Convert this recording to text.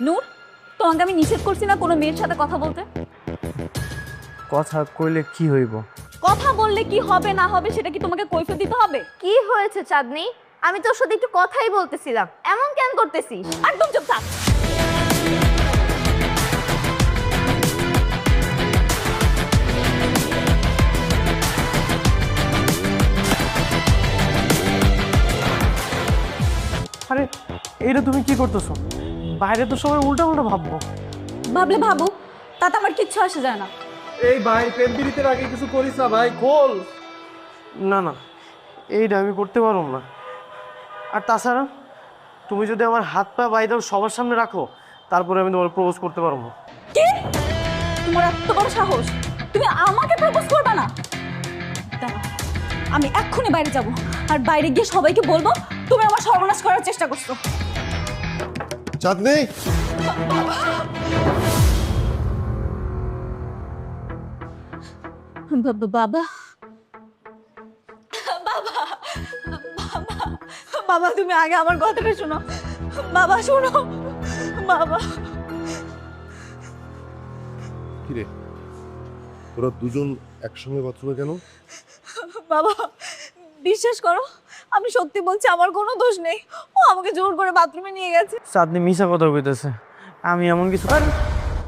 নূর, তোমাকে আমি নিষেধ করছি না কোনো মেয়ের সাথে কথা বলতে? কথা কইলে কি হইব? কথা বললে কি হবে না হবে সেটা কি তোমাকে কৈফিয়ত দিতে হবে? কি হয়েছে চাঁদনি? আমি তোর সাথে একটু কথাই বলতেছিলাম, এমন কেন করতেছিস? একদম চুপ থাক। আরে এইটা তুমি কি করতেছো? বাইরে তো সবাই উল্টা উল্টা ভাববো। ভাবলে ভাবো, তাতে আমার কিচ্ছু আসে যায় না। এই ভাই প্রেম বিরিতের আগে কিছু করিস না ভাই, খোল। না না, এইটা আমি করতে পারবো না। আর তাছাড়া তুমি যদি আমার হাত পা বাইরে সবার সামনে রাখো, তারপরে আমি তোমার প্রপোজ করতে পারবো। কি? তোমার এত বড় সাহস, তুমি আমাকে প্রপোজ করবে না? দাঁড়াও, আমি এক্ষুনি বাইরে যাব, আর বাইরে গিয়ে সবাইকে বলবো তুমি আমার সর্বনাশ করার চেষ্টা করছো। চাঁদনি, বাবা, বাবা, বাবা, তুমি আগে আমার কথাটা শোনো। বাবা শোনো, বাবা। কিরে তোরা দুজন একসঙ্গে বাথরুমে কেন? বাবা বিশ্বাস করো, আমি সত্যি বলছি, আমার কোনো দোষ নেই। ও আমাকে জোর করে বাথরুমে নিয়ে গেছে। চাঁদনি মিশা কথা কইতেছে, আমি এমন কিছু